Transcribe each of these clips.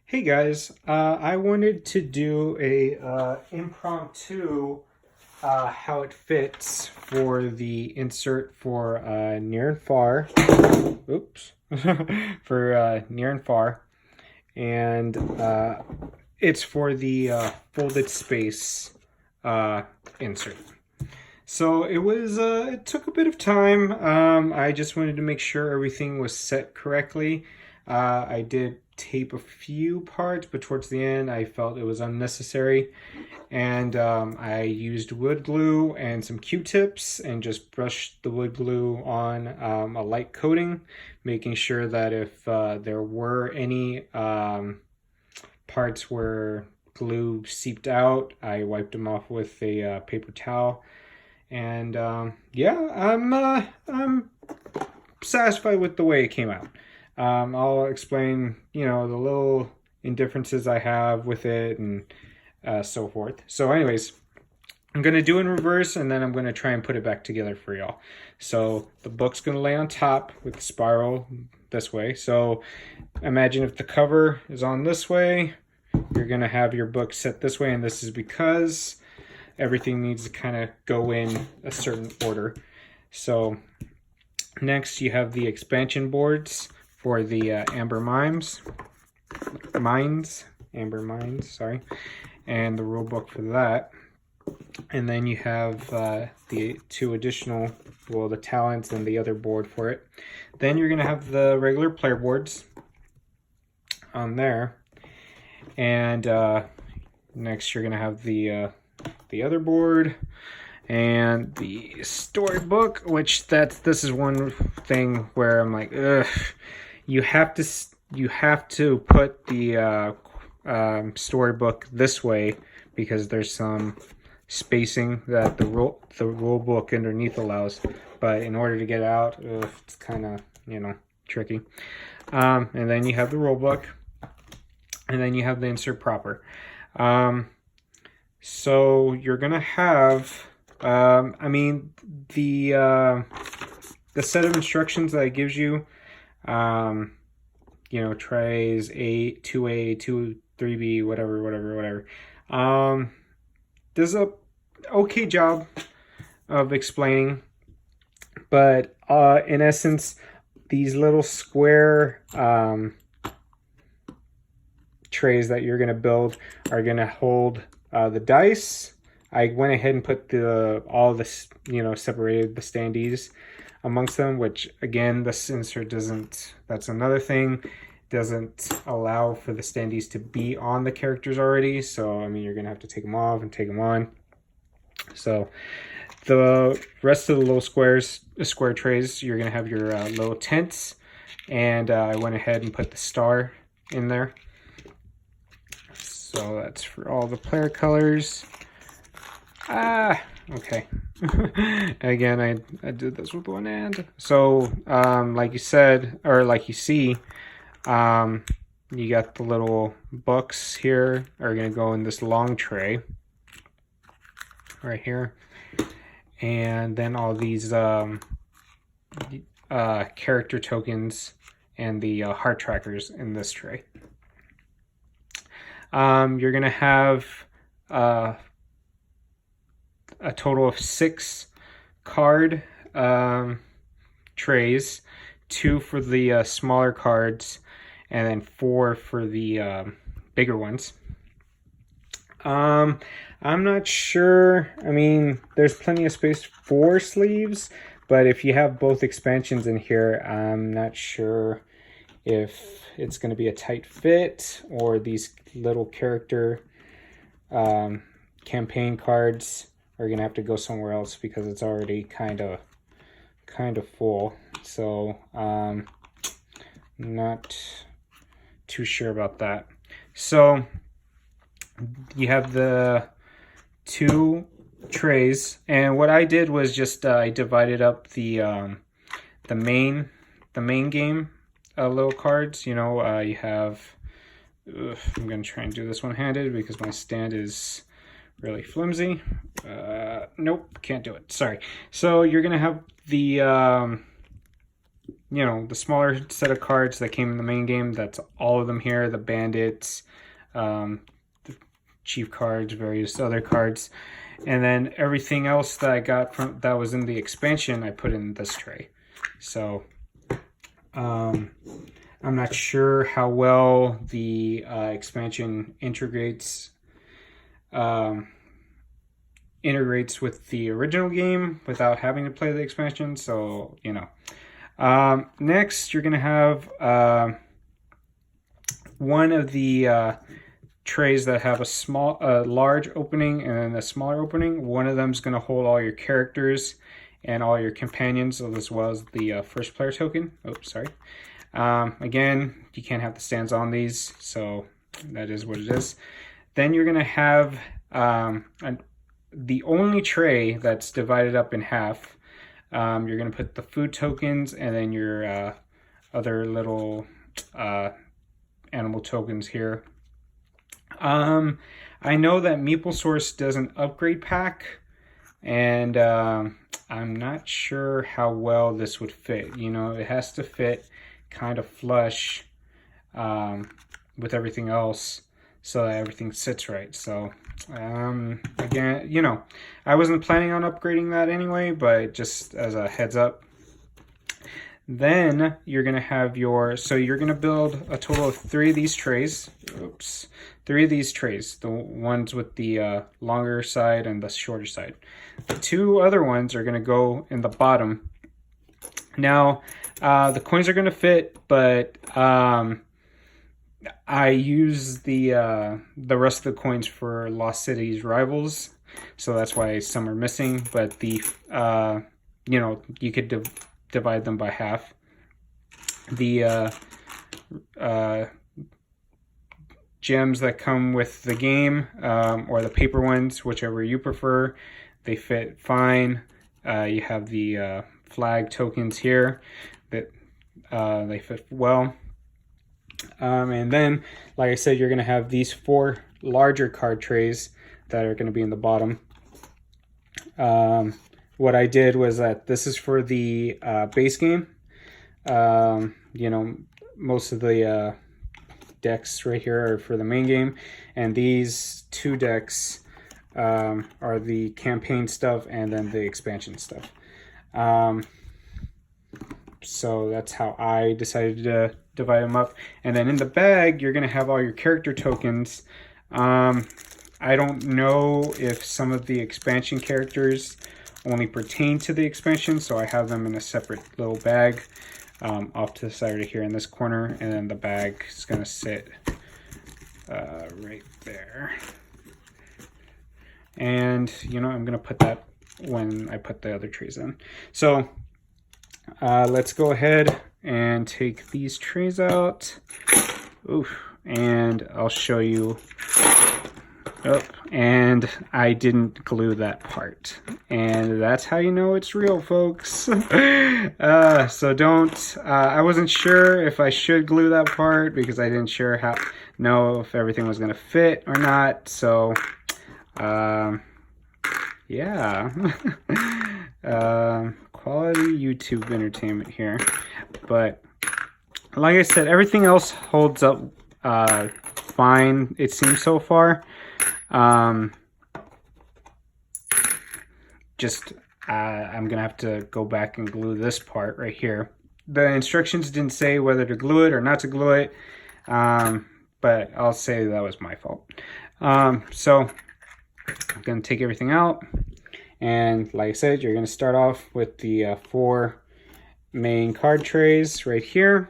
Hey guys, I wanted to do a impromptu how it fits for the insert for near and far. Oops, for near and far, and it's for the folded space uh, insert. So it took a bit of time. I just wanted to make sure everything was set correctly. I did tape a few parts, but towards the end I felt it was unnecessary. And I used wood glue and some Q-tips and just brushed the wood glue on a light coating, making sure that if there were any parts where glue seeped out, I wiped them off with a paper towel. And yeah, I'm satisfied with the way it came out. I'll explain, the little indifferences I have with it and so forth. So, anyways, I'm gonna do in reverse, and then I'm gonna try and put it back together for y'all. So the book's gonna lay on top with the spiral this way. So imagine if the cover is on this way, you're gonna have your book set this way, and this is because everything needs to kind of go in a certain order. So next you have the expansion boards for the Amber Minds, sorry, and the rule book for that. And then you have the two additional, the talents and the other board for it. Then you're going to have the regular player boards on there. And next you're going to have the other board and the storybook, which this is one thing where I'm like, ugh, you have to put the storybook this way because there's some spacing that the rule book underneath allows, but in order to get out, it's kind of tricky. And then you have the rule book, and then you have the insert proper. So you're gonna have, the set of instructions that it gives you, trays A, 2A, 3B, whatever. Does a okay job of explaining, but in essence, these little square trays that you're gonna build are gonna hold the dice. I went ahead and put all this, separated the standees amongst them, which again, this insert doesn't, that's another thing, doesn't allow for the standees to be on the characters already. So, you're going to have to take them off and take them on. So the rest of the little square trays, you're going to have your little tents. And I went ahead and put the star in there. So that's for all the player colors. Okay. Again, I did this with one hand. So, like you said, or like you see, you got the little books here are going to go in this long tray right here. And then all these character tokens and the heart trackers in this tray. You're going to have a total of 6 card trays, 2 for the smaller cards, and then 4 for the bigger ones. I'm not sure. There's plenty of space for sleeves, but if you have both expansions in here, I'm not sure if it's going to be a tight fit or these little character campaign cards are going to have to go somewhere else because it's already kind of full. So not too sure about that. So you have the 2 trays, and what I did was just I divided up the main game little cards. You have I'm gonna try and do this one-handed because my stand is really flimsy. Nope, can't do it. Sorry. So you're gonna have the you know, the smaller set of cards that came in the main game. That's all of them here. The bandits, the chief cards, various other cards. And then everything else that I got from that was in the expansion, I put in this tray. So I'm not sure how well the expansion integrates with the original game without having to play the expansion. So, you know. Next, you're going to have one of the trays that have a large opening and then a smaller opening. One of them is going to hold all your characters and all your companions, as well as the first player token. Oh, sorry. Again, you can't have the stands on these, so that is what it is. Then you're going to have the only tray that's divided up in half. You're going to put the food tokens and then your other little animal tokens here. I know that MeepleSource does an upgrade pack, and I'm not sure how well this would fit. You know, it has to fit kind of flush with everything else so that everything sits right. So again, you know, I wasn't planning on upgrading that anyway, but just as a heads up. Then you're going to have so you're going to build a total of 3 of these trays. Oops. 3 of these trays, the ones with the longer side and the shorter side. The 2 other ones are going to go in the bottom. Now, the coins are going to fit, but I use the rest of the coins for Lost Cities Rivals, so that's why some are missing. But the you know, you could divide them by half. The gems that come with the game, or the paper ones, whichever you prefer, they fit fine. You have the flag tokens here that they fit well. And then, like I said, you're going to have these 4 larger card trays that are going to be in the bottom. What I did was that this is for the base game. You know, most of the decks right here are for the main game, and these 2 decks are the campaign stuff and then the expansion stuff. So that's how I decided to divide them up. And then in the bag, you're going to have all your character tokens. I don't know if some of the expansion characters only pertain to the expansion, so I have them in a separate little bag off to the side right here in this corner, and then the bag is going to sit right there. And, you know, I'm going to put that when I put the other trays in. So let's go ahead and take these trays out. Oof, and I'll show you. Oh, and I didn't glue that part. And that's how you know it's real, folks. So don't, I wasn't sure if I should glue that part because I didn't know if everything was going to fit or not. So, yeah. Quality YouTube entertainment here. But like I said, everything else holds up fine, it seems so far. I'm gonna have to go back and glue this part right here. The instructions didn't say whether to glue it or not to glue it, but I'll say that was my fault. So I'm gonna take everything out, and like I said, you're gonna start off with the 4 main card trays right here,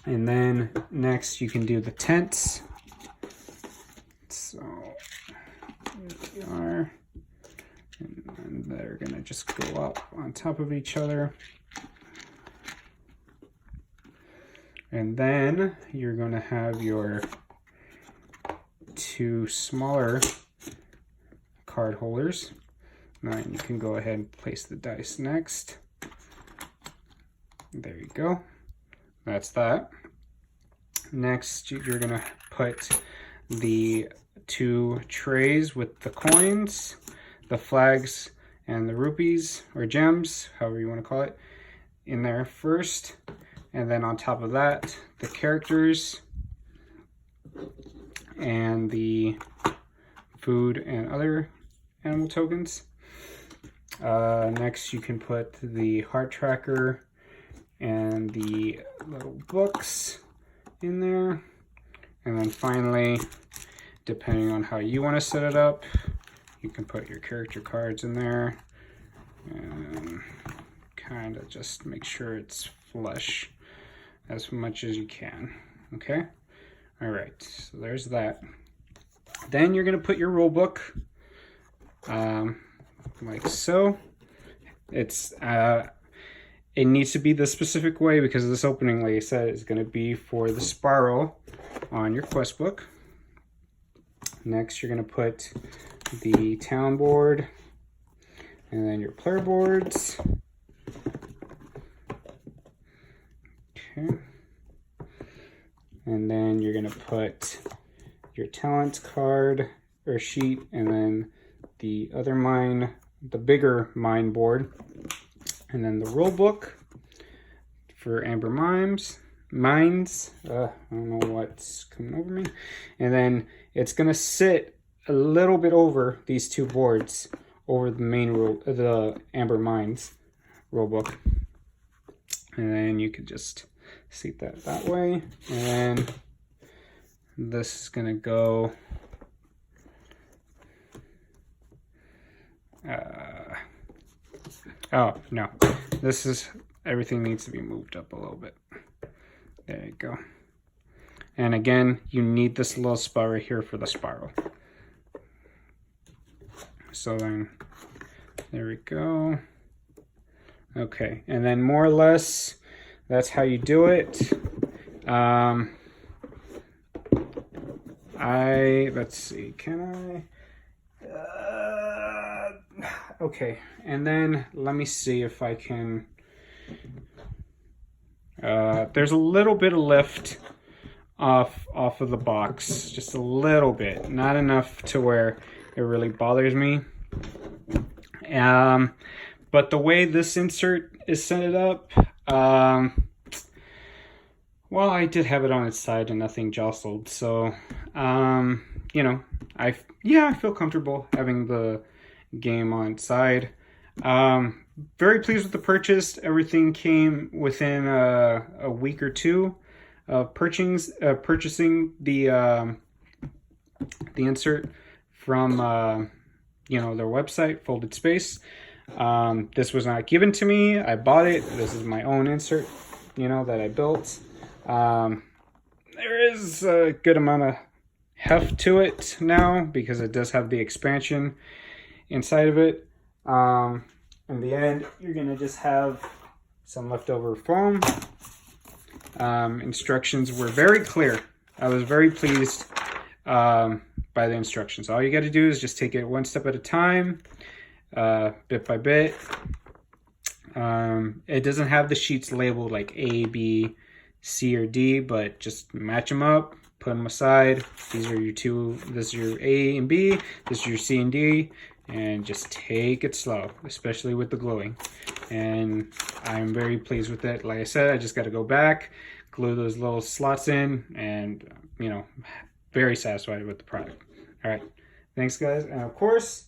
and then next you can do the tents. So here we are, and they're gonna just go up on top of each other. And then you're gonna have your 2 smaller card holders. Now you can go ahead and place the dice next. There you go. That's that. Next, you're gonna put the 2 trays with the coins, the flags, and the rupees or gems, however you want to call it. in there first, and then on top of that, the characters and the food and other animal tokens. Next, you can put the heart tracker and the little books in there. And then finally, depending on how you want to set it up, you can put your character cards in there and kind of just make sure it's flush as much as you can. Okay? All right, so there's that. Then you're going to put your rule book like so. It needs to be the specific way because this opening, like I said, is going to be for the spiral on your quest book. Next, you're going to put the town board and then your player boards. Okay. And then you're going to put your talent card or sheet and then the other mine, the bigger mine board. And then the rule book for Amber Mines. I don't know what's coming over me. And then it's going to sit a little bit over these two boards, over the main rule, the Amber Mines rule book. And then you could just seat that way. And this is going to go oh, no. Everything needs to be moved up a little bit. There you go. And again, you need this little spot right here for the spiral. So then, there we go. Okay, and then more or less, that's how you do it. Let's see, can I? Okay, and then let me see if I can. There's a little bit of lift off of the box, just a little bit, not enough to where it really bothers me. But the way this insert is set up, well, I did have it on its side and nothing jostled, so you know, I feel comfortable having the game on its side. Very pleased with the purchase. Everything came within a week or two of purchasing the insert from their website, Folded Space. This was not given to me. I bought it. This is my own insert, that I built. There is a good amount of heft to it now because it does have the expansion inside of it. In the end, you're going to just have some leftover foam. Instructions were very clear. I was very pleased by the instructions. All you got to do is just take it one step at a time, bit by bit. It doesn't have the sheets labeled like A, B, C, or D, but just match them up, put them aside. These are your two. This is your A and B. This is your C and D. And just take it slow, especially with the gluing. And I'm very pleased with it. Like I said, I just got to go back, glue those little slots in, and very satisfied with the product. All right, thanks guys, and of course,